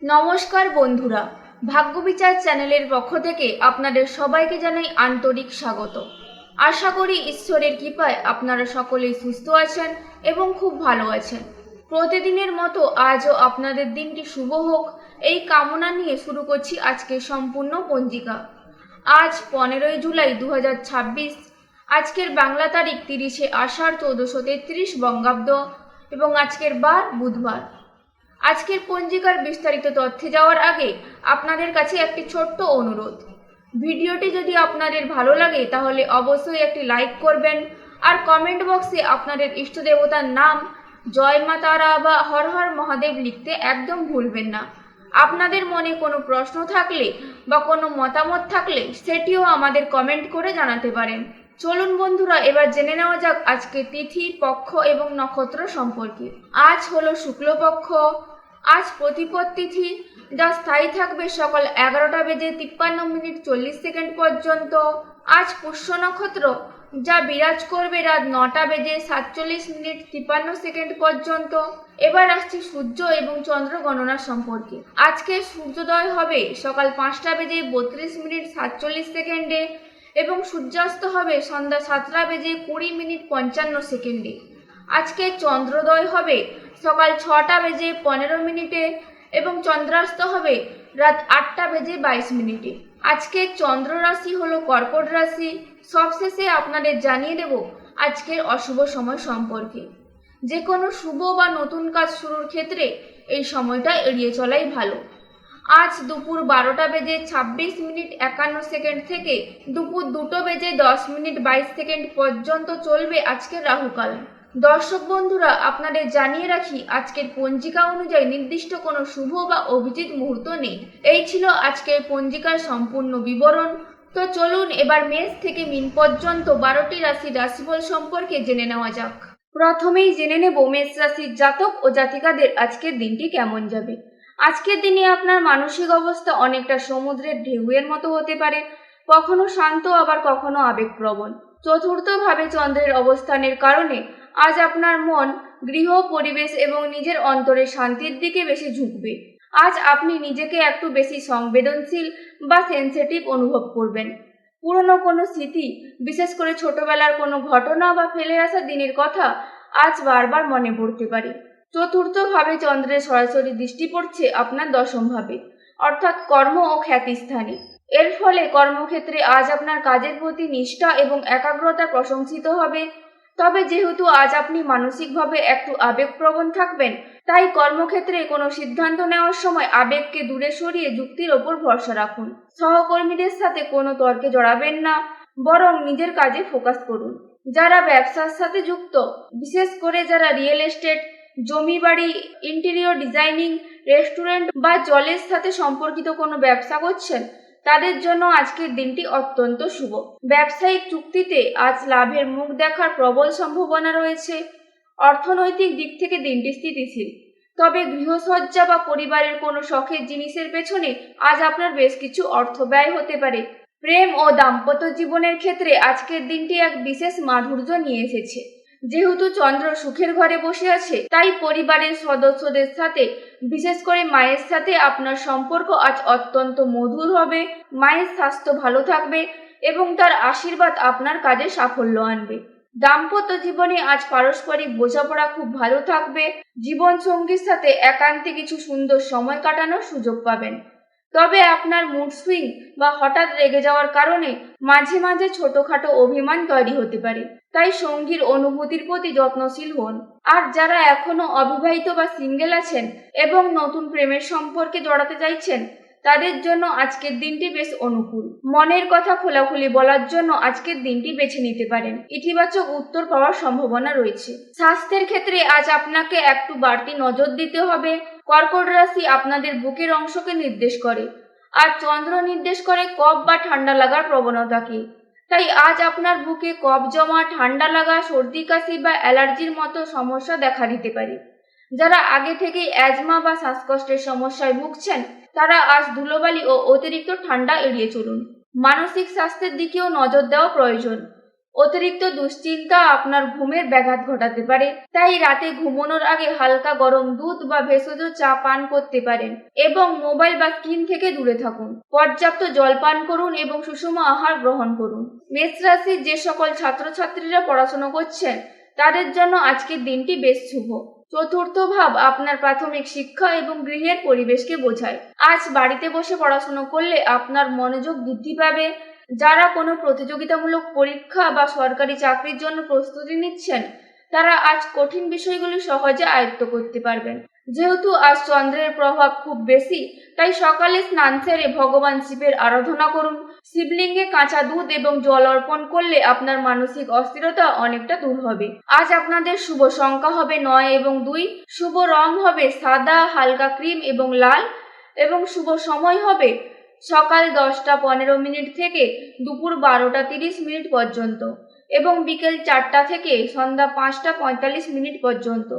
নমস্কার বন্ধুরা, ভাগ্যবিচার চ্যানেলের পক্ষ থেকে আপনাদের সবাইকে জানাই আন্তরিক স্বাগত। আশা করি ঈশ্বরের কৃপায় আপনারা সকলেই সুস্থ আছেন এবং খুব ভালো আছেন। প্রতিদিনের মতো আজও আপনাদের দিনটি শুভ হোক এই কামনা নিয়ে শুরু করছি আজকের সম্পূর্ণ পঞ্জিকা। আজ 15ই জুলাই 2026। আজকের বাংলা তারিখ 30শে আষাঢ় 1433 বঙ্গাব্দ এবং আজকের বার বুধবার। আজকের পঞ্জিকার বিস্তারিত তথ্যে যাওয়ার আগে আপনাদের কাছে একটি ছোট্ট অনুরোধ। ভিডিওটি যদি আপনাদের ভালো লাগে তাহলে অবশ্যই একটি লাইক করবেন আর কমেন্ট বক্সে আপনাদের ইষ্ট দেবতার নাম, জয় মা তারা বা হর হর মহাদেব লিখতে একদম ভুলবেন না। আপনাদের মনে কোনো প্রশ্ন থাকলে বা কোনো মতামত থাকলে সেটিও আমাদের কমেন্ট করে জানাতে পারেন। চলুন বন্ধুরা, এবার জেনে নেওয়া যাক আজকে তিথি, পক্ষ এবং নক্ষত্র সম্পর্কে। আজ হলো শুক্লপক্ষ। আজ প্রতিপদ তিথি, যা স্থায়ী থাকবে সকাল 11টা বেজে 53 মিনিট 40 সেকেন্ড পর্যন্ত। আজ পুষ্য নক্ষত্র, যা বিরাজ করবে রাত 9টা বেজে 47 মিনিট 53 সেকেন্ড পর্যন্ত। এবার আসছি সূর্য এবং চন্দ্র গণনা সম্পর্কে। আজকে সূর্যোদয় হবে সকাল 5টা বেজে 32 মিনিট 47 সেকেন্ডে এবং সূর্যাস্ত হবে সন্ধ্যা 7টা বেজে 20 মিনিট 55 সেকেন্ডে। আজকে চন্দ্রোদয় হবে সকাল 6টা বেজে 15 মিনিটে এবং চন্দ্রাস্ত হবে রাত 8টা বেজে 22 মিনিটে। আজকে চন্দ্র রাশি হলো কর্কট রাশি। সবশেষে আপনাদের জানিয়ে দেব আজকের অশুভ সময় সম্পর্কে। যে কোনো শুভ বা নতুন কাজ শুরুর ক্ষেত্রে এই সময়টা এড়িয়ে চলাই ভালো। আজ দুপুর 12টা বেজে 26 মিনিট 51 সেকেন্ড থেকে দুপুর 2টো বেজে 10 মিনিট 22 সেকেন্ড পর্যন্ত চলবে আজকের রাহুকাল। দর্শক বন্ধুরা, আপনাদের জানিয়ে রাখি আজকের পঞ্জিকা অনুযায়ী নির্দিষ্ট কোনো শুভ বা অভিজিৎ মুহূর্ত নেই। এই ছিল আজকের পঞ্জিকার সম্পূর্ণ বিবরণ। তো চলুন এবার মেষ থেকে মীন পর্যন্ত 12টি রাশির রাশিফল সম্পর্কে জেনে নেওয়া যাক। প্রথমেই জেনে নেব মেষ রাশির জাতক ও জাতিকাদের আজকের দিনটি কেমন যাবে। আজকের দিনে আপনার মানসিক অবস্থা অনেকটা সমুদ্রের ঢেউয়ের মতো হতে পারে, কখনো শান্ত আবার কখনো আবেগপ্রবণ। চতুর্থভাবে চন্দ্রের অবস্থানের কারণে আজ আপনার মন গৃহ, পরিবেশ এবং নিজের অন্তরের শান্তির দিকে বেশি ঝুঁকবে। আজ আপনি নিজেকে একটু বেশি সংবেদনশীল বা সেনসিটিভ অনুভব করবেন। পুরনো কোনো স্মৃতি, বিশেষ করে ছোটবেলার কোনো ঘটনা বা ফেলে আসা দিনের কথা আজ বারবার মনে পড়তে পারে। চতুর্থভাবে চন্দ্রের সরাসরি দৃষ্টি পড়ছে আপনার দশমভাবে, অর্থাৎ কর্ম ও খ্যাতি স্থানে। এর ফলে কর্মক্ষেত্রে আজ আপনার কাজের প্রতি নিষ্ঠা এবং একাগ্রতা প্রশংসিত হবে। তবে যেহেতু আজ আপনি মানসিকভাবে একটু আবেগপ্রবণ থাকবেন, তাই কর্মক্ষেত্রে কোনো সিদ্ধান্ত নেওয়ার সময় আবেগকে দূরে সরিয়ে যুক্তির ওপর ভরসা রাখুন। সহকর্মীদের সাথে কোনো তর্কে জড়াবেন না, বরং নিজের কাজে ফোকাস করুন। যারা ব্যবসার সাথে যুক্ত, বিশেষ করে যারা রিয়েল এস্টেট, জমি বাড়ি, ইন্টেরিয়র ডিজাইনিং, রেস্টুরেন্ট বা জলের সাথে সম্পর্কিত কোনো ব্যবসা করছেন, তাদের জন্য আজকের দিনটি অত্যন্ত শুভ। ব্যবসায়িক চুক্তিতে আজ লাভের মুখ দেখার প্রবল সম্ভাবনা রয়েছে। অর্থনৈতিক দিক থেকে দিনটি স্থিতিশীল, তবে গৃহসজ্জা বা পরিবারের কোনো শখের জিনিসের পেছনে আজ আপনার বেশ কিছু অর্থ ব্যয় হতে পারে। প্রেম ও দাম্পত্য জীবনের ক্ষেত্রে আজকের দিনটি এক বিশেষ মাধুর্য নিয়ে এসেছে। যেহেতু চন্দ্র সুখের ঘরে বসে আছে, তাই পরিবারের সদস্যদের সাথে, বিশেষ করে মায়ের সাথে আপনার সম্পর্ক আজ অত্যন্ত মধুর হবে। মায়ের স্বাস্থ্য ভালো থাকবে এবং তার আশীর্বাদ আপনার কাজে সাফল্য আনবে। দাম্পত্য জীবনে আজ পারস্পরিক বোঝাপড়া খুব ভালো থাকবে। জীবন সঙ্গীর সাথে একান্তে কিছু সুন্দর সময় কাটানোর সুযোগ পাবেন। তবে আপনার মুড সুইং বা হঠাৎ রেগে যাওয়ার কারণে মাঝে মাঝে ছোটখাটো অভিমান তৈরি হতে পারে, তাই সঙ্গীর অনুভূতির প্রতি যত্নশীল হন। আর যারা এখনো অবিবাহিত বা সিঙ্গেল আছেন এবং নতুন প্রেমের সম্পর্কে জড়াতে চাইছেন, তাদের জন্য আজকের দিনটি বেশ অনুকূল। মনের কথা খোলাখুলি বলার জন্য আজকের দিনটি বেছে নিতে পারেন। ইতিবাচক উত্তর পাওয়ার সম্ভাবনা রয়েছে। স্বাস্থ্যের ক্ষেত্রে আজ আপনাকে একটু বাড়তি নজর দিতে হবে। কর্কট রাশি আপনাদের বুকের অংশকে নির্দেশ করে, আর চন্দ্র নির্দেশ করে কফ বা ঠান্ডা লাগার প্রবণতাকে। তাই আজ আপনার বুকে কফ জমা, ঠান্ডা লাগা, সর্দি কাশি বা অ্যালার্জির মতো সমস্যা দেখা দিতে পারে। যারা আগে থেকেই অ্যাজমা বা শ্বাসকষ্টের সমস্যায় ভুগছেন, তারা আজ ধুলোবালি ও অতিরিক্ত ঠান্ডা এড়িয়ে চলুন। মানসিক স্বাস্থ্যের দিকেও নজর দেওয়া প্রয়োজন। অতিরিক্ত দুশ্চিন্তা আপনার ঘুমের ব্যাঘাত ঘটাতে পারে, তাই রাতে ঘুমানোর আগে হালকা গরম দুধ বা ভেষজ চা পান করতে পারেন এবং মোবাইল বা স্ক্রিন থেকে দূরে থাকুন। পর্যাপ্ত জল পান করুন এবং সুষম আহার গ্রহণ করুন। মেষ রাশির যে সকল ছাত্রছাত্রীরা পড়াশোনা করছেন তাদের জন্য আজকের দিনটি বেশ শুভ। চতুর্থ ভাব আপনার প্রাথমিক শিক্ষা এবং গৃহের পরিবেশকে বোঝায়। আজ বাড়িতে বসে পড়াশোনা করলে আপনার মনোযোগ বৃদ্ধি পাবে। যারা কোনো প্রতিযোগিতামূলক পরীক্ষা বা সরকারি চাকরির জন্য প্রস্তুতি নিচ্ছেন তারা আজ কঠিন বিষয়গুলি সহজে আয়ত্ত করতে পারবেন। যেহেতু আজ চন্দ্রের প্রভাব খুব বেশি, তাই সকালে স্নান সেরে ভগবান শিবের আরাধনা করুন। শিবলিঙ্গে কাঁচা দুধ এবং জল অর্পণ করলে আপনার মানসিক অস্থিরতা অনেকটা দূর হবে। আজ আপনাদের শুভ সংখ্যা হবে 9 এবং 2। শুভ রং হবে সাদা, হালকা ক্রিম এবং লাল এবং শুভ সময় হবে সকাল 10টা 15 থেকে দুপুর 12টা 30 পর্যন্ত এবং বিকেল 4টা থেকে সন্ধ্যা 5টা 45 পর্যন্ত।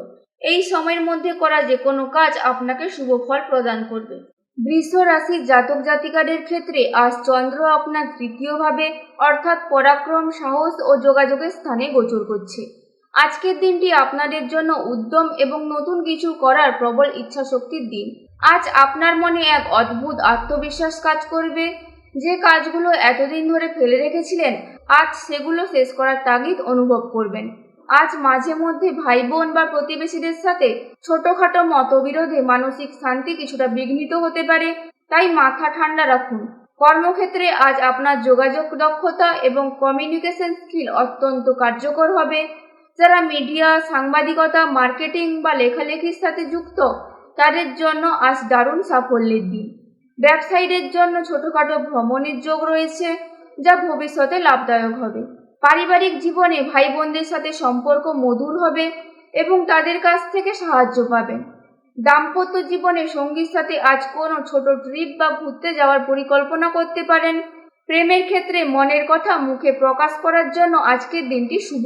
এই সময়ের মধ্যে করা যে কোনো কাজ আপনাকে শুভ ফল প্রদান করবে। বৃষ রাশির জাতক জাতিকাদের ক্ষেত্রে আজ চন্দ্র আপনার তৃতীয় ভাবে অর্থাৎ পরাক্রম, সাহস ও যোগাযোগের স্থানে গোচর করছে। আজকের দিনটি আপনাদের জন্য উদ্যম এবং নতুন কিছু করার প্রবল ইচ্ছাশক্তির দিন। আজ আপনার মনে এক অদ্ভুত আত্মবিশ্বাস কাজ করবে। যে কাজগুলো এতদিন ধরে ফেলে রেখেছিলেন আজ সেগুলো শেষ করার তাগিদ অনুভব করবেন। আজ মাঝে মধ্যে ভাই বোন বা প্রতিবেশীদের সাথে ছোটখাটো মতবিরোধে মানসিক শান্তি কিছুটা বিঘ্নিত হতে পারে, তাই মাথা ঠান্ডা রাখুন। কর্মক্ষেত্রে আজ আপনার যোগাযোগ দক্ষতা এবং কমিউনিকেশন স্কিল অত্যন্ত কার্যকর হবে। যারা মিডিয়া, সাংবাদিকতা, মার্কেটিং বা লেখালেখির সাথে যুক্ত তাদের জন্য আজ দারুণ সাফল্যের দিন। ব্যবসায়ীদের জন্য ছোটখাটো ভ্রমণের যোগ রয়েছে যা ভবিষ্যতে লাভদায়ক হবে। পারিবারিক জীবনে ভাই বোনদের সাথে সম্পর্ক মধুর হবে এবং তাদের কাছ থেকে সাহায্য পাবেন। দাম্পত্য জীবনে সঙ্গীর সাথে আজ কোনো ছোট ট্রিপ বা ঘুরতে যাওয়ার পরিকল্পনা করতে পারেন। প্রেমের ক্ষেত্রে মনের কথা মুখে প্রকাশ করার জন্য আজকের দিনটি শুভ।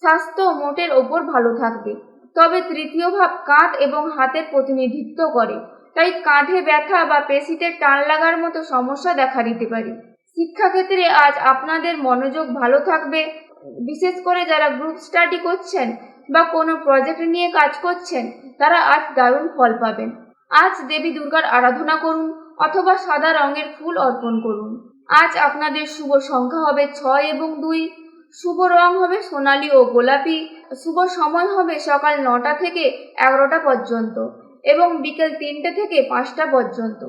স্বাস্থ্য মোটের ওপর ভালো থাকবে, তবে তৃতীয় ভাব কাঁধ এবং হাতের প্রতিনিধিত্ব করে, তাই কাঁধে ব্যথা বা পেশিতে টান লাগার মতো সমস্যা দেখা দিতে পারে। শিক্ষাক্ষেত্রে আজ আপনাদের মনোযোগ ভালো থাকবে, বিশেষ করে যারা গ্রুপ স্টাডি করছেন বা কোনো প্রজেক্ট নিয়ে কাজ করছেন তারা আজ দারুণ ফল পাবেন। আজ দেবী দুর্গার আরাধনা করুন অথবা সাদা রঙের ফুল অর্পণ করুন। আজ আপনাদের শুভ সংখ্যা হবে 6 এবং 2। শুভ রং হবে সোনালী ও গোলাপি। শুভ সময় হবে সকাল 9টা থেকে 11টা পর্যন্ত এবং বিকেল 3টে থেকে 5টা পর্যন্ত।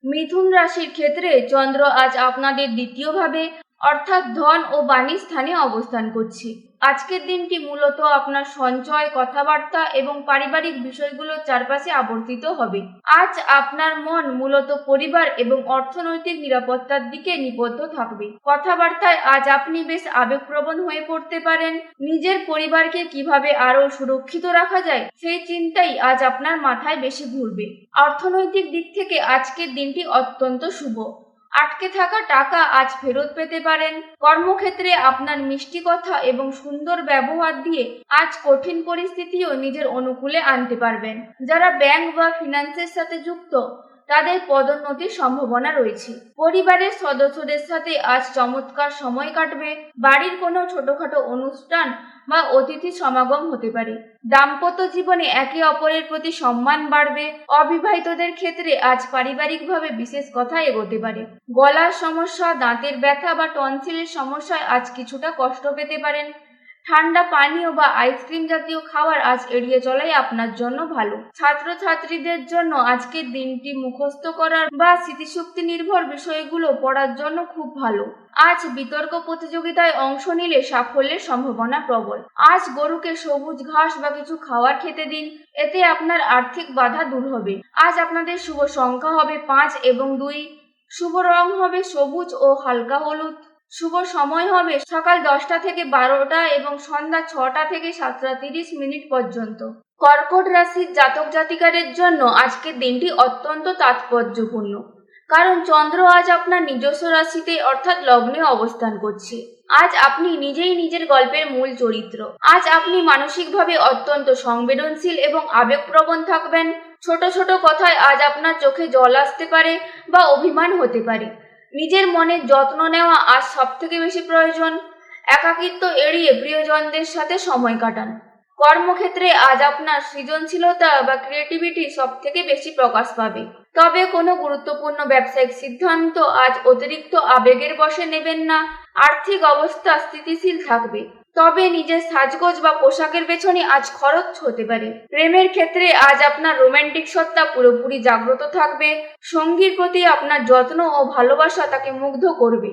মিথুন রাশির ক্ষেত্রে চন্দ্র আজ আপনাদের দ্বিতীয় ভাবে অর্থাৎ ধন ও বাণী স্থানে অবস্থান করছে। আজকের দিনটি মূলত আপনার সঞ্চয়, কথাবার্তা এবং পারিবারিক বিষয়গুলোর চারপাশে আবর্তিত হবে। আজ আপনার মন মূলত পরিবার এবং অর্থনৈতিক নিরাপত্তার দিকে নিবদ্ধ থাকবে। কথাবার্তায় আজ আপনি বেশ আবেগপ্রবণ হয়ে পড়তে পারেন। নিজের পরিবারকে কিভাবে আরও সুরক্ষিত রাখা যায় সেই চিন্তাই আজ আপনার মাথায় বেশি ঘুরবে। অর্থনৈতিক দিক থেকে আজকের দিনটি অত্যন্ত শুভ। আটকে থাকা টাকা আজ ফেরত পেতে পারেন। কর্মক্ষেত্রে আপনার মিষ্টি কথা এবং সুন্দর ব্যবহার দিয়ে আজ কঠিন পরিস্থিতিও নিজের অনুকূলে আনতে পারবেন। যারা ব্যাংক বা ফিন্যান্সের সাথে যুক্ত তাদের পদোন্নতির সম্ভাবনা রয়েছে। পরিবারের সদস্যদের সাথে আজ চমৎকার সময় কাটবে। বাড়ির কোনো ছোটখাটো অনুষ্ঠান বা অতিথি সমাগম হতে পারে। দাম্পত্য জীবনে একে অপরের প্রতি সম্মান বাড়বে। অবিবাহিতদের ক্ষেত্রে আজ পারিবারিকভাবে বিশেষ কথা এগোতে পারে। গলার সমস্যা, দাঁতের ব্যথা বা টনসিলের সমস্যায় আজ কিছুটা কষ্ট পেতে পারেন। ঠান্ডা পানীয় বা আইসক্রিম জাতীয় খাবার আজ এড়িয়ে চলাই আপনার জন্য ভালো। ছাত্রছাত্রীদের জন্য আজকের দিনটি মুখস্থ করার বা স্মৃতিশক্তি নির্ভর বিষয়গুলো পড়ার জন্য খুব ভালো। আজ বিতর্ক প্রতিযোগিতায় অংশ নিলে সাফল্যের সম্ভাবনা প্রবল। আজ গরুকে সবুজ ঘাস বা কিছু খাবার খেতে দিন, এতে আপনার আর্থিক বাধা দূর হবে। আজ আপনাদের শুভ সংখ্যা হবে 5 এবং 2। শুভ রং হবে সবুজ ও হালকা হলুদ। শুভ সময় হবে সকাল 10টা থেকে 12টা এবং সন্ধ্যা 6টা থেকে 7টা 30 পর্যন্ত। কর্কট রাশির জাতক জাতিকাদের জন্য আজকের দিনটি অত্যন্ত তাৎপর্যপূর্ণ, কারণ চন্দ্র আজ আপনার নিজস্ব রাশিতে অর্থাৎ লগ্নে অবস্থান করছে। আজ আপনি নিজেই নিজের গল্পের মূল চরিত্র। আজ আপনি মানসিকভাবে অত্যন্ত সংবেদনশীল এবং আবেগপ্রবণ থাকবেন। ছোট ছোট কথায় আজ আপনার চোখে জল আসতে পারে বা অভিমান হতে পারে। নিজের মনের যত্ন নেওয়া আজ সবথেকে বেশি প্রয়োজন। একাকিত্ব এড়িয়ে প্রিয়জনদের সাথে সময় কাটান। কর্মক্ষেত্রে আজ আপনার সৃজনশীলতা বা ক্রিয়েটিভিটি সব থেকে বেশি প্রকাশ পাবে। তবে কোনো গুরুত্বপূর্ণ ব্যবসায়িক সিদ্ধান্ত আজ অতিরিক্ত আবেগের বশে নেবেন না। আর্থিক অবস্থা স্থিতিশীল থাকবে, তবে নিজের সাজগোজ বা পোশাকের পেছনে আজ খরচ হতে পারে। প্রেমের ক্ষেত্রে আজ আপনার রোমান্টিক সত্তা পুরোপুরি জাগ্রত থাকবে। সঙ্গীর প্রতি আপনার যত্ন ও ভালোবাসা তাকে মুগ্ধ করবে।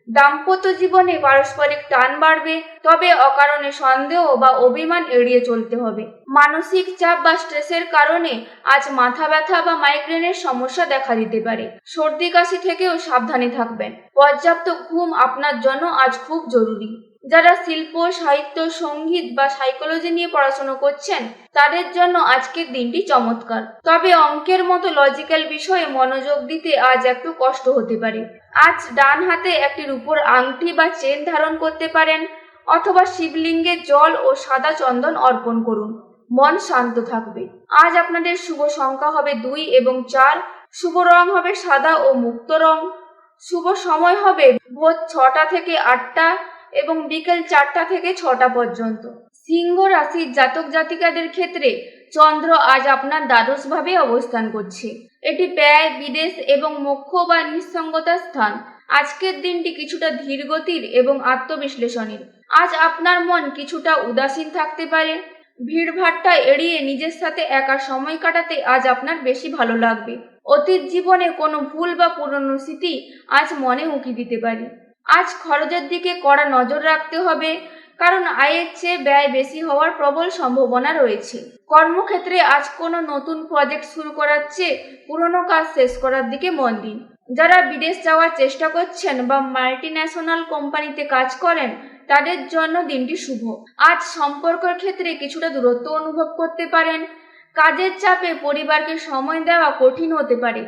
দাম্পত্য জীবনে পারস্পরিক টান বাড়বে, তবে অকারণে সন্দেহ বা অভিমান এড়িয়ে চলতে হবে। মানসিক চাপ বা স্ট্রেসের কারণে আজ মাথা ব্যথা বা মাইগ্রেনের সমস্যা দেখা দিতে পারে। সর্দি কাশি থেকেও সাবধানে থাকবেন। পর্যাপ্ত ঘুম আপনার জন্য আজ খুব জরুরি। যারা শিল্প, সাহিত্য, সঙ্গীত বা সাইকোলজি নিয়ে পড়াশোনা করছেন তাদের জন্য আজকের দিনটি চমৎকার। তবে অঙ্কের মতো লজিক্যাল বিষয়ে মনোযোগ দিতে আজ একটু কষ্ট হতে পারে। আজ ডান হাতে একটি রূপোর আংটি বা চেন ধারণ করতে পারেন, অথবা শিবলিঙ্গে জল ও সাদা চন্দন অর্পণ করুন। মন শান্ত থাকবে। আজ আপনাদের শুভ সংখ্যা হবে 2 এবং 4। শুভ রং হবে সাদা ও মুক্ত রং। শুভ সময় হবে ভোর 6টা থেকে 8টা এবং বিকেল 4টা থেকে 6টা পর্যন্ত। সিংহ রাশির জাতক জাতিকাদের ক্ষেত্রে চন্দ্র আজ আপনার দ্বাদশভাবে অবস্থান করছে। এটি ব্যয়, বিদেশ এবং মোক্ষ বা নিঃসঙ্গতার স্থান। আজকের দিনটি কিছুটা ধীরগতির এবং আত্মবিশ্লেষণের। আজ আপনার মন কিছুটা উদাসীন থাকতে পারে। ভিড়ভাট্টা এড়িয়ে নিজের সাথে একা সময় কাটাতে আজ আপনার বেশি ভালো লাগবে। অতীত জীবনে কোনো ভুল বা পুরনো স্মৃতি আজ মনে উঁকি দিতে পারে। আজ খরচের দিকে কড়া নজর রাখতে হবে, কারণ আয়ের চেয়ে ব্যয় বেশি হওয়ার প্রবল সম্ভাবনা রয়েছে। কর্মক্ষেত্রে আজ কোনো নতুন প্রজেক্ট শুরু করার চেয়ে পুরনো কাজ শেষ করার দিকে মন দিন। যারা বিদেশ যাওয়ার চেষ্টা করছেন বা মাল্টিন্যাশনাল কোম্পানিতে কাজ করেন তাদের জন্য দিনটি শুভ। আজ সম্পর্কের ক্ষেত্রে কিছুটা দূরত্ব অনুভব করতে পারেন। কাজের চাপে পরিবারকে সময় দেওয়া কঠিন হতে পারে।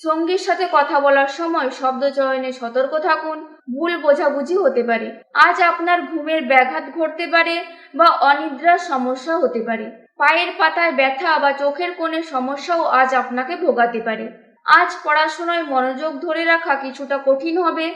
সঙ্গীর সাথে কথা বলার সময় শব্দ চয়নে সতর্ক থাকুন, ভুল বোঝাবুঝি হতে পারে। আজ আপনার ঘুমের ব্যাঘাত ঘটতে পারে বা অনিদ্রার সমস্যা হতে পারে। পায়ের পাতায় ব্যথা বা চোখের কোণের সমস্যাও আজ আপনাকে ভোগাতে পারে। আজ পড়াশোনায় মনোযোগ ধরে রাখা কিছুটা কঠিন হবে।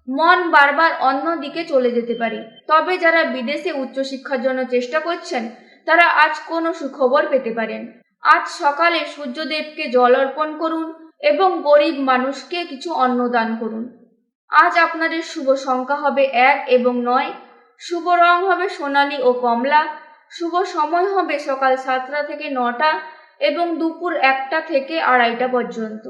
মন বারবার অন্য দিকে চলে যেতে পারে। তবে যারা বিদেশে উচ্চশিক্ষার জন্য চেষ্টা করছেন তারা আজ কোনো সুখবর পেতে পারেন। আজ সকালে সূর্যদেবকে জল অর্পণ করুন এবং গরিব মানুষকে কিছু অন্ন দান করুন। আজ আপনাদের শুভ সংখ্যা হবে 1 এবং 9। শুভ রং হবে সোনালী ও কমলা। শুভ সময় হবে সকাল 7টা থেকে 9টা এবং দুপুর 1টা থেকে 2:30 পর্যন্ত।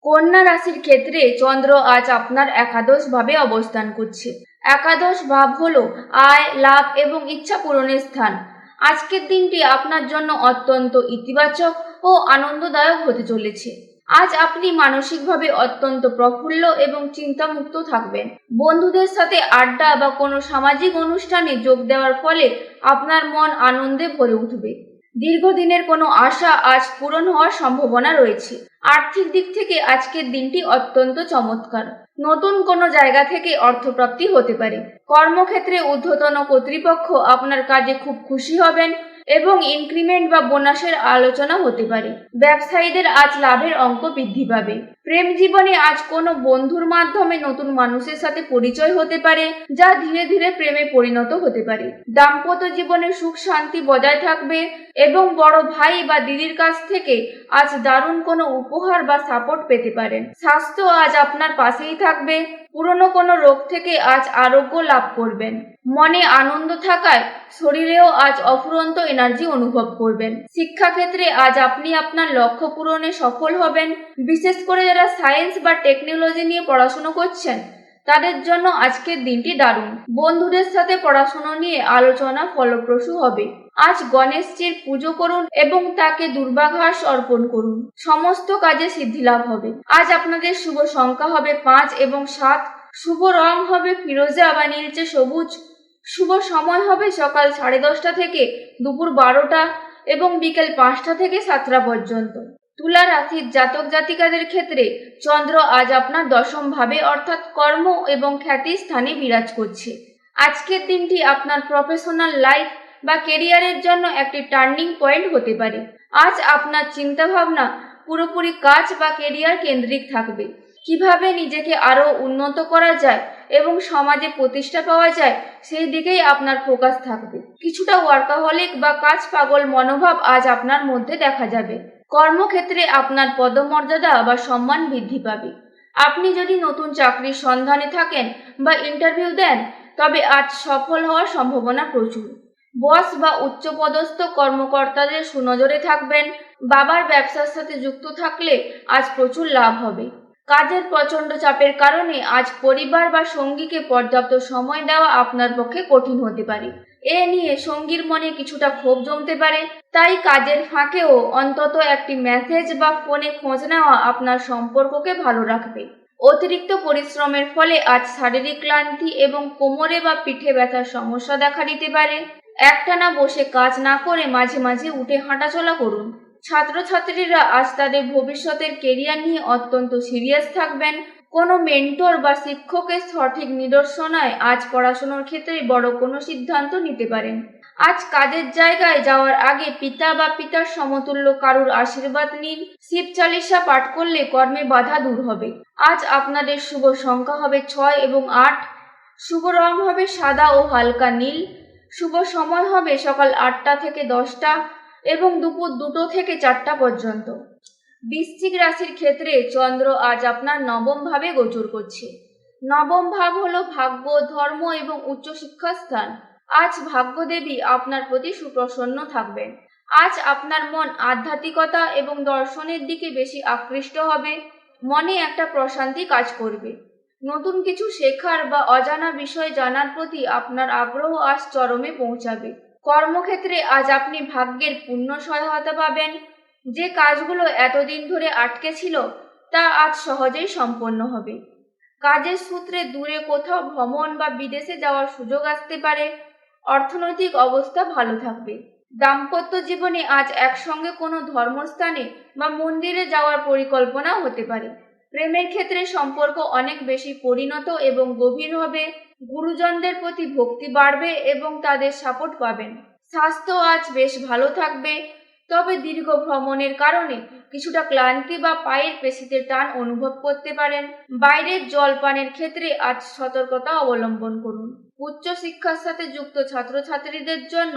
কন্যা রাশির ক্ষেত্রে চন্দ্র আজ আপনার একাদশভাবে অবস্থান করছে। একাদশ ভাব হলো আয়, লাভ এবং ইচ্ছা পূরণের স্থান। আজকের দিনটি আপনার জন্য অত্যন্ত ইতিবাচক ও আনন্দদায়ক হতে চলেছে। আজ আপনি মানসিকভাবে অত্যন্ত প্রফুল্ল এবং চিন্তামুক্ত থাকবেন। বন্ধুদের সাথে আড্ডা বা কোনো সামাজিক অনুষ্ঠানে যোগ দেওয়ার ফলে আপনার মন আনন্দে ভরে উঠবে। দীর্ঘদিনের কোনো আশা আজ পূরণ হওয়ার সম্ভাবনা রয়েছে। আর্থিক দিক থেকে আজকের দিনটি অত্যন্ত চমৎকার। নতুন কোনো জায়গা থেকে অর্থপ্রাপ্তি হতে পারে। কর্মক্ষেত্রে ঊর্ধ্বতন কর্তৃপক্ষ আপনার কাজে খুব খুশি হবেন এবং ইনক্রিমেন্ট বা বোনাসের আলোচনা হতে পারে। ব্যবসায়ীদের আজ লাভের অঙ্ক বৃদ্ধি পাবে। প্রেম জীবনে আজ কোনো বন্ধুর মাধ্যমে নতুন মানুষের সাথে পরিচয় হতে পারে, যা ধীরে ধীরে প্রেমে পরিণত হতে পারে। দাম্পত্য জীবনে সুখ শান্তি বজায় থাকবে এবং বড় ভাই বা দিদির কাছ থেকে আজ দারুণ কোনো উপহার বা সাপোর্ট পেতে পারেন। স্বাস্থ্য আজ আপনার পাশেই থাকবে। পুরনো কোনো রোগ থেকে আজ আরোগ্য লাভ করবেন। মনে আনন্দ থাকায় শরীরেও আজ অফুরন্ত এনার্জি অনুভব করবেন। শিক্ষাক্ষেত্রে আজ আপনি আপনার লক্ষ্য পূরণে সফল হবেন। বিশেষ করে যারা সায়েন্স বা টেকনোলজি নিয়ে পড়াশোনা করছেন তাদের জন্য আজকের দিনটি দারুণ। বন্ধুদের সাথে পড়াশোনা নিয়ে আলোচনা ফলপ্রসূ হবে। আজ গণেশজির পুজো করুন এবং তাকে দুর্বাঘাস অর্পণ করুন। সমস্ত কাজে সিদ্ধি লাভ হবে। আজ আপনাদের শুভ সংখ্যা হবে 5 এবং 7। শুভ রং হবে ফিরোজা বা নীলচে সবুজ। শুভ সময় হবে সকাল 10:30 থেকে দুপুর 12টা এবং বিকেল 5টা থেকে 7টা পর্যন্ত। তুলা রাশির জাতক জাতিকাদের ক্ষেত্রে চন্দ্র আজ আপনার দশম ভাবে অর্থাৎ কর্ম এবং খ্যাতি স্থানে বিরাজ করছে। আজকের দিনটি আপনার প্রফেশনাল লাইফ বা কেরিয়ারের জন্য একটি টার্নিং পয়েন্ট হতে পারে। আজ আপনার চিন্তাভাবনা পুরোপুরি কাজ বা কেরিয়ার কেন্দ্রিক থাকবে। কিভাবে নিজেকে আরো উন্নত করা যায় এবং সমাজে প্রতিষ্ঠা পাওয়া যায় সেই দিকেই আপনার ফোকাস থাকবে। কিছুটা ওয়ার্কাহলিক বা কাজ পাগল মনোভাব আজ আপনার মধ্যে দেখা যাবে। কর্মক্ষেত্রে আপনার পদমর্যাদা বা সম্মান বৃদ্ধি পাবে। আপনি যদি নতুন চাকরির সন্ধানে থাকেন বা ইন্টারভিউ দেন, তবে আজ সফল হওয়ার সম্ভাবনা প্রচুর। বস বা উচ্চপদস্থ কর্মকর্তাদের সুনজরে থাকবেন। বাবার ব্যবসার সাথে যুক্ত থাকলে আজ প্রচুর লাভ হবে। কাজের প্রচণ্ড চাপের কারণে আজ পরিবার বা সঙ্গীকে পর্যাপ্ত সময় দেওয়া আপনার পক্ষে কঠিন হতে পারে। এ নিয়ে সঙ্গীর মনে কিছুটা ক্ষোভ জমতে পারে। তাই কাজের ফাঁকেও অন্তত একটি মেসেজ বা ফোনে খোঁজ নেওয়া আপনার সম্পর্ককে ভালো রাখবে। অতিরিক্ত পরিশ্রমের ফলে আজ শারীরিক ক্লান্তি এবং কোমরে বা পিঠে ব্যথার সমস্যা দেখা দিতে পারে। একটানা বসে কাজ না করে মাঝে মাঝে উঠে হাঁটাচলা করুন। ছাত্রছাত্রীরা আজ তাদের ভবিষ্যতের কেরিয়ার নিয়ে অত্যন্ত সিরিয়াস থাকবেন। কোনো মেন্টর বা শিক্ষকের সঠিক নির্দেশনায় আজ পড়াশোনার ক্ষেত্রে বড় কোনো সিদ্ধান্ত নিতে পারেন। আজ কাজের জায়গায় যাওয়ার আগে পিতা বা পিতার সমতুল্য কারুর আশীর্বাদ নিন। শিব চালিসা পাঠ করলে কর্মে বাধা দূর হবে। আজ আপনাদের শুভ সংখ্যা হবে 6 এবং 8। শুভ রং হবে সাদা ও হালকা নীল। শুভ সময় হবে সকাল 8টা থেকে 10টা এবং দুপুর 2টো থেকে 4টা পর্যন্ত। বৃশ্চিক রাশির ক্ষেত্রে চন্দ্র আজ আপনার নবম ভাবে গোচর করছে। নবম ভাব হলো ভাগ্য, ধর্ম এবং উচ্চশিক্ষার স্থান। আজ ভাগ্যদেবী আপনার প্রতি সুপ্রসন্ন থাকবেন। আজ আপনার মন আধ্যাত্মিকতা এবং দর্শনের দিকে বেশি আকৃষ্ট হবে। মনে একটা প্রশান্তি কাজ করবে। নতুন কিছু শেখার বা অজানা বিষয় জানার প্রতি আপনার আগ্রহ আজ চরমে পৌঁছাবে। কর্মক্ষেত্রে আজ আপনি ভাগ্যের পূর্ণ সহায়তা পাবেন। যে কাজগুলো এতদিন ধরে আটকে ছিল তা আজ সহজেই সম্পন্ন হবে। কাজের সূত্রে দূরে কোথাও ভ্রমণ বা বিদেশে যাওয়ার সুযোগ আসতে পারে। অর্থনৈতিক অবস্থা ভালো থাকবে। দাম্পত্য জীবনে আজ একসঙ্গে কোনো ধর্মস্থানে বা মন্দিরে যাওয়ার পরিকল্পনা হতে পারে। প্রেমের ক্ষেত্রে সম্পর্ক অনেক বেশি পরিণত এবং গভীর হবে। গুরুজনদের প্রতি ভক্তি বাড়বে এবং তাদের সাপোর্ট পাবেন। স্বাস্থ্য আজ বেশ ভালো থাকবে, তবে দীর্ঘ ভ্রমণের কারণে কিছুটা ক্লান্তি বা পায়ের পেশিতে টান অনুভব করতে পারেন। বাইরের জল পানের ক্ষেত্রে আজ সতর্কতা অবলম্বন করুন। উচ্চশিক্ষার সাথে যুক্ত ছাত্রছাত্রীদের জন্য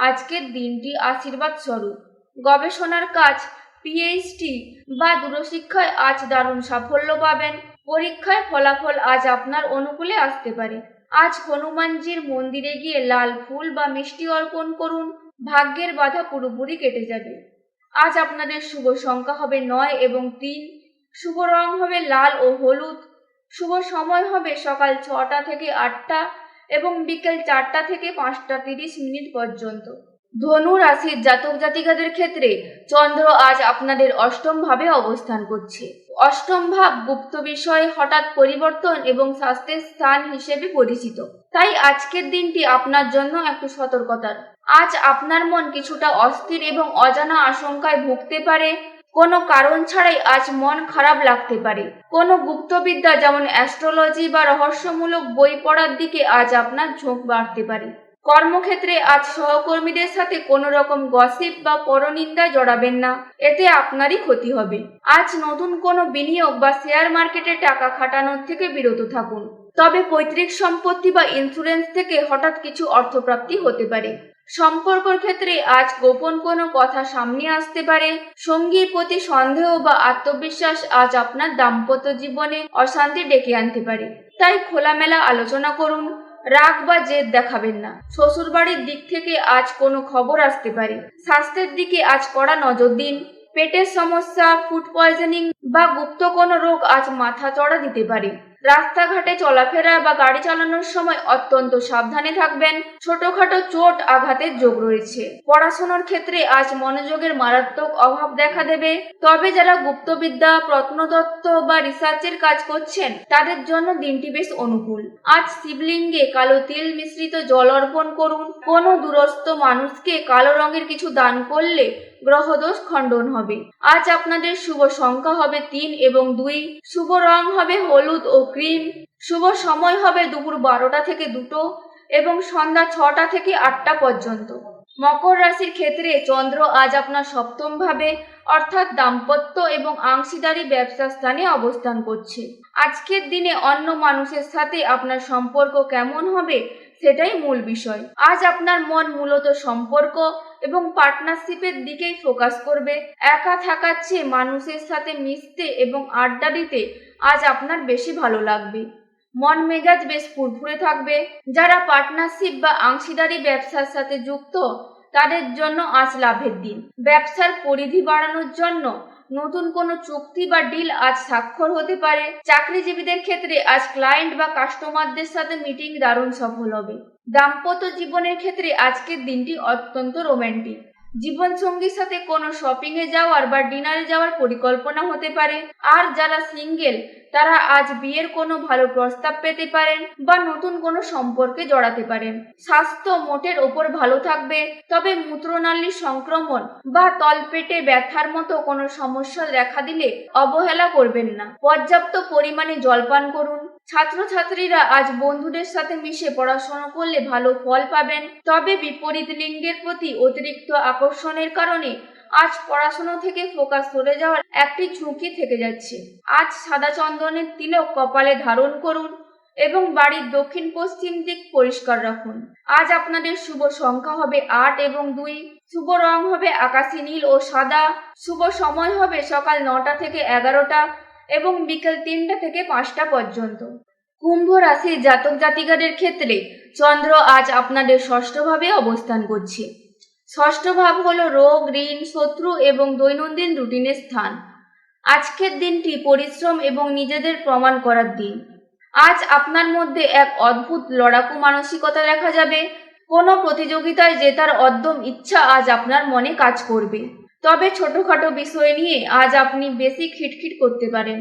আজকের দিনটি আশীর্বাদ স্বরূপ। গবেষণার কাজ, পিএইচডি বা দূরশিক্ষায় আজ দারুণ সাফল্য পাবেন। পরীক্ষায় ফলাফল আজ আপনার অনুকূলে আসতে পারে। আজ হনুমানজির মন্দিরে গিয়ে লাল ফুল বা মিষ্টি অর্পণ করুন। ভাগ্যের বাধা পুরোপুরি কেটে যাবে। আজ আপনাদের শুভ সংখ্যা হবে 9 এবং 3। শুভ রং হবে লাল ও হলুদ। শুভ সময় হবে সকাল 6টা থেকে 8টা এবং বিকেল 4টা থেকে 5টা 30 পর্যন্ত। ধনু রাশির জাতক জাতিকাদের ক্ষেত্রে চন্দ্র আজ আপনাদের অষ্টম ভাবে অবস্থান করছে। অষ্টম ভাব গুপ্ত বিষয়ে হঠাৎ পরিবর্তন এবং স্বাস্থ্যের স্থান হিসেবে পরিচিত। তাই আজকের দিনটি আপনার জন্য একটু সতর্কতার। আজ আপনার মন কিছুটা অস্থির এবং অজানা আশঙ্কায় ভুগতে পারে। কোনো কারণ ছাড়াই আজ মন খারাপ লাগতে পারে। কোনো গুপ্তবিদ্যা যেমন অ্যাস্ট্রোলজি বা রহস্যমূলক বই পড়ার দিকে আজ আপনার ঝোঁক বাড়তে পারে। কর্মক্ষেত্রে আজ সহকর্মীদের সাথে কোনো রকম গসিপ বা পরনিন্দায় জড়াবেন না, এতে আপনারই ক্ষতি হবে। আজ নতুন কোনো বিনিয়োগ বা শেয়ার মার্কেটে টাকা খাটানোর থেকে বিরত থাকুন। তবে পৈতৃক সম্পত্তি বা ইন্স্যুরেন্স থেকে হঠাৎ কিছু অর্থপ্রাপ্তি হতে পারে। সম্পর্কের ক্ষেত্রে আজ গোপন কোনো কথা সামনে আসতে পারে। সঙ্গীর প্রতি সন্দেহ বা আত্মবিশ্বাস আজ আপনার দাম্পত্য জীবনে অশান্তি ডেকে আনতে পারে। তাই খোলামেলা আলোচনা করুন। রাগ বা জেদ দেখাবেন না। শ্বশুরবাড়ির দিক থেকে আজ কোনো খবর আসতে পারে। স্বাস্থ্যের দিকে আজ কড়া নজর দিন। পেটের সমস্যা, ফুড পয়জনিং বা গুপ্ত কোনো রোগ আজ মাথা চড়া দিতে পারে। রাস্তাঘাটে চলাফেরা বা গাড়ি চালানোর সময় অত্যন্ত সাবধানে থাকবেন। ছোটখাটো চোট আঘাতের যোগ রয়েছে। পড়াশোনার ক্ষেত্রে আজ মনোযোগের মারাত্মক অভাব দেখা দেবে। তবে যারা গুপ্তবিদ্যা, প্রত্নতত্ত্ব বা রিসার্চের কাজ করছেন তাদের জন্য দিনটি বেশ অনুকূল। আজ শিবলিঙ্গে কালো তিল মিশ্রিত জল অর্পণ করুন। কোনো দূরস্থ মানুষকে কালো রঙের কিছু দান করলে গ্রহদোষ খণ্ডন হবে। আজ আপনাদের শুভ সংখ্যা হবে 3 এবং 2। শুভ রং হবে হলুদ ও ক্রিম। শুভ সময় হবে দুপুর 12টা থেকে 2টো এবং সন্ধ্যা 6টা থেকে 8টা পর্যন্ত। মকর রাশির ক্ষেত্রে চন্দ্র আজ আপনার সপ্তম ভাবে অর্থাৎ দাম্পত্য এবং অংশীদারি ব্যবসা স্থানে অবস্থান করছে। আজকের দিনে অন্য মানুষের সাথে আপনার সম্পর্ক কেমন হবে সেটাই মূল বিষয়। আজ আপনার মন মূলত সম্পর্ক এবং পার্টনারশিপের দিকেই ফোকাস করবে। একা থাকার চেয়ে মানুষের সাথে মিশতে এবং আড্ডা দিতে আজ আপনার বেশি ভালো লাগবে। মন মেজাজ বেশ ফুরফুরে থাকবে। যারা পার্টনারশিপ বা অংশীদারি ব্যবসার সাথে যুক্ত তাদের জন্য আজ লাভের দিন। ব্যবসার পরিধি বাড়ানোর জন্য নতুন কোনো চুক্তি বা ডিল আজ স্বাক্ষর হতে পারে। চাকরিজীবীদের ক্ষেত্রে আজ ক্লায়েন্ট বা কাস্টমারদের সাথে মিটিং দারুণ সফল হবে। দাম্পত্য জীবনের ক্ষেত্রে আজকের দিনটি অত্যন্ত রোমান্টিক। জীবনসঙ্গীর সাথে কোনো শপিংয়ে যাওয়ার বা ডিনারে যাওয়ার পরিকল্পনা হতে পারে। আর যারা সিঙ্গেল তারা আজ বিয়ের কোনো ভালো প্রস্তাব পেতে পারেন বা নতুন কোনো সম্পর্কে জড়াতে পারেন। স্বাস্থ্য মোটের ওপর ভালো থাকবে, তবে মূত্রনালীর সংক্রমণ বা তলপেটে ব্যথার মতো কোনো সমস্যা দেখা দিলে অবহেলা করবেন না। পর্যাপ্ত পরিমাণে জল পান করুন। ছাত্রছাত্রীরা আজ বন্ধুদের সাথে মিশে পড়াশোনা করলে ভালো ফল পাবেন, তবে বিপরীত লিঙ্গের প্রতি অতিরিক্ত আকর্ষণের কারণে আজ পড়াশোনা থেকে ফোকাস সরে যাওয়ার একটি ঝুঁকি থেকে যাচ্ছে। আজ সাদা চন্দনের তিলক কপালে ধারণ করুন এবং বাড়ির দক্ষিণ পশ্চিম দিক পরিষ্কার রাখুন। আজ আপনাদের শুভ সংখ্যা হবে 8 এবং 2। শুভ রং হবে আকাশী নীল ও সাদা। শুভ সময় হবে সকাল 9টা থেকে 11টা এবং বিকেল 3টা থেকে 5টা পর্যন্ত। কুম্ভ রাশির জাতক জাতিকাদের ক্ষেত্রে চন্দ্র আজ আপনাদের ষষ্ঠভাবে অবস্থান করছে। ষষ্ঠ ভাব হলো রোগ, ঋণ, শত্রু এবং দৈনন্দিন রুটিনের স্থান। আজকের দিনটি পরিশ্রম এবং নিজেদের প্রমাণ করার দিন। আজ আপনার মধ্যে এক অদ্ভুত লড়াকু মানসিকতা দেখা যাবে। কোনো প্রতিযোগিতায় জেতার অদ্যম ইচ্ছা আজ আপনার মনে কাজ করবে। তবে ছোটখাটো বিষয় নিয়ে আজ আপনি বেশি খিটখিট করতে পারেন।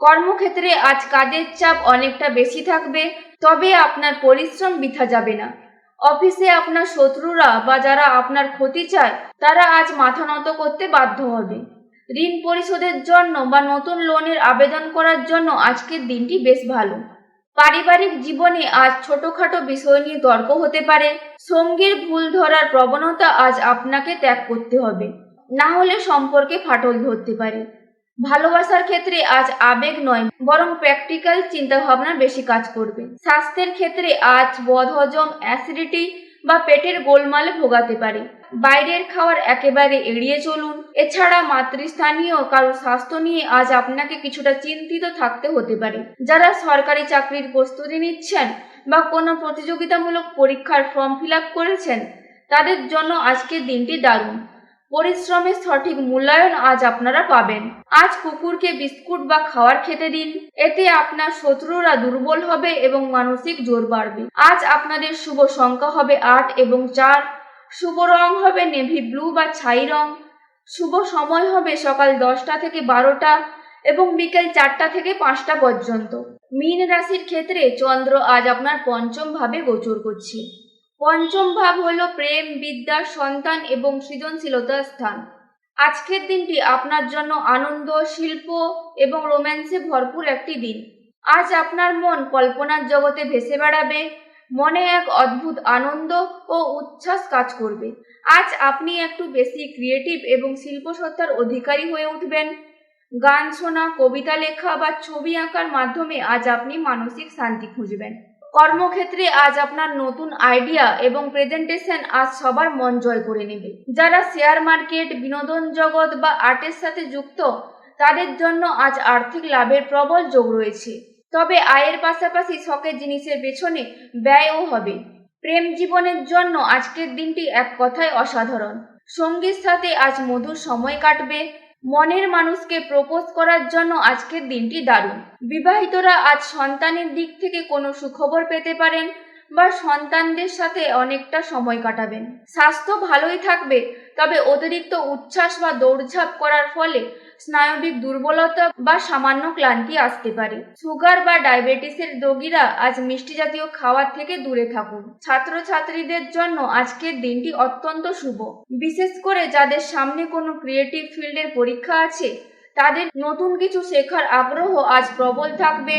কর্মক্ষেত্রে আজ কাজের চাপ অনেকটা বেশি থাকবে, তবে আপনার পরিশ্রম বৃথা যাবে না। অফিসে আপনার শত্রুরা বা যারা আপনার ক্ষতি চায় তারা আজ মাথা নত করতে বাধ্য হবে। ঋণ পরিশোধের জন্য বা নতুন লোনের আবেদন করার জন্য আজকের দিনটি বেশ ভালো। পারিবারিক জীবনে আজ ছোটখাটো বিষয় নিয়ে তর্ক হতে পারে। সঙ্গীর ভুল ধরার প্রবণতা আজ আপনাকে ত্যাগ করতে হবে, না হলে সম্পর্কে ফাটল ধরতে পারে। ভালোবাসার ক্ষেত্রে আজ আবেগ নয় বরং প্র্যাকটিক্যাল চিন্তাভাবনা বেশি কাজ করবে। স্বাস্থ্যের ক্ষেত্রে আজ বদহজম, অ্যাসিডিটি বা পেটের গোলমালে ভোগাতে পারে। বাইরের খাবার একেবারে এড়িয়ে চলুন। এছাড়া মাতৃস্থানীয় কারো স্বাস্থ্য নিয়ে আজ আপনাকে কিছুটা চিন্তিত থাকতে হতে পারে। যারা সরকারি চাকরির প্রস্তুতি নিচ্ছেন বা কোনো প্রতিযোগিতামূলক পরীক্ষার ফর্ম ফিল আপ করেছেন তাদের জন্য আজকের দিনটি দারুণ। পরিশ্রমের সঠিক মূল্যায়ন আজ আপনারা পাবেন। আজ কুকুরকে বিস্কুট বা খাবার খেতে দিন, এতে আপনার শত্রুরা দুর্বল হবে এবং মানসিক জোর বাড়বে। আজ আপনাদের শুভ সংখ্যা হবে 8 এবং 4। শুভ রং হবে নেভি ব্লু বা ছাই রং। শুভ সময় হবে সকাল 10টা থেকে 12টা এবং বিকেল 4টা থেকে 5টা পর্যন্ত। মীন রাশির ক্ষেত্রে চন্দ্র আজ আপনার পঞ্চম ভাবে গোচর করছে। পঞ্চম ভাব হলো প্রেম, বিদ্যা, সন্তান এবং সৃজনশীলতার স্থান। আজকের দিনটি আপনার জন্য আনন্দ, শিল্প এবং রোম্যান্সে ভরপুর একটি দিন। আজ আপনার মন কল্পনার জগতে ভেসে বেড়াবে। মনে এক অদ্ভুত আনন্দ ও উচ্ছ্বাস কাজ করবে। আজ আপনি একটু বেশি ক্রিয়েটিভ এবং শিল্পসত্তার অধিকারী হয়ে উঠবেন। গান শোনা, কবিতা লেখা বা ছবি আঁকার মাধ্যমে আজ আপনি মানসিক শান্তি খুঁজবেন। কর্মক্ষেত্রে আজ আপনার নতুন আইডিয়া এবং প্রেজেন্টেশন আজ সবার মন জয় করে নেবে। যারা শেয়ার মার্কেট, বিনোদন জগৎ বা আর্টের সাথে যুক্ত তাদের জন্য আজ আর্থিক লাভের প্রবল যোগ রয়েছে, তবে আয়ের পাশাপাশি শখের জিনিসের পেছনে ব্যয়ও হবে। প্রেম জীবনের জন্য আজকের দিনটি এক কথায় অসাধারণ। সঙ্গীর সাথে আজ মধুর সময় কাটবে। মনের মানুষকে প্রপোজ করার জন্য আজকের দিনটি দারুণ। বিবাহিতরা আজ সন্তানের দিক থেকে কোনো সুখবর পেতে পারেন বা সন্তানদের সাথে অনেকটা সময় কাটাবেন। স্বাস্থ্য ভালোই থাকবে, তবে অতিরিক্ত উচ্ছ্বাস বা দৌড়ঝাঁপ করার ফলে স্নায়বিক দুর্বলতা বা সামান্য ক্লান্তি আসতে পারে। সুগার বা ডায়াবেটিসের রোগীরা আজ মিষ্টি জাতীয় খাবার থেকে দূরে থাকুন। ছাত্রছাত্রীদের জন্য আজকের দিনটি অত্যন্ত শুভ। বিশেষ করে যাদের সামনে কোনো ক্রিয়েটিভ ফিল্ডের পরীক্ষা আছে তাদের নতুন কিছু শেখার আগ্রহ আজ প্রবল থাকবে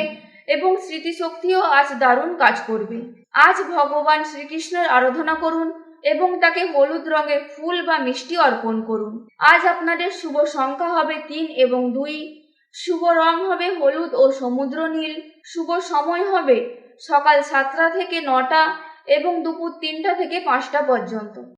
এবং স্মৃতিশক্তিও আজ দারুণ কাজ করবে। আজ ভগবান শ্রীকৃষ্ণের আরাধনা করুন এবং তাকে হলুদ রঙের ফুল বা মিষ্টি অর্পণ করুন। আজ আপনাদের শুভ সংখ্যা হবে 3 এবং 2। শুভ রং হবে হলুদ ও সমুদ্র নীল। শুভ সময় হবে সকাল 7টা থেকে 9টা এবং দুপুর 3টা থেকে 5টা পর্যন্ত।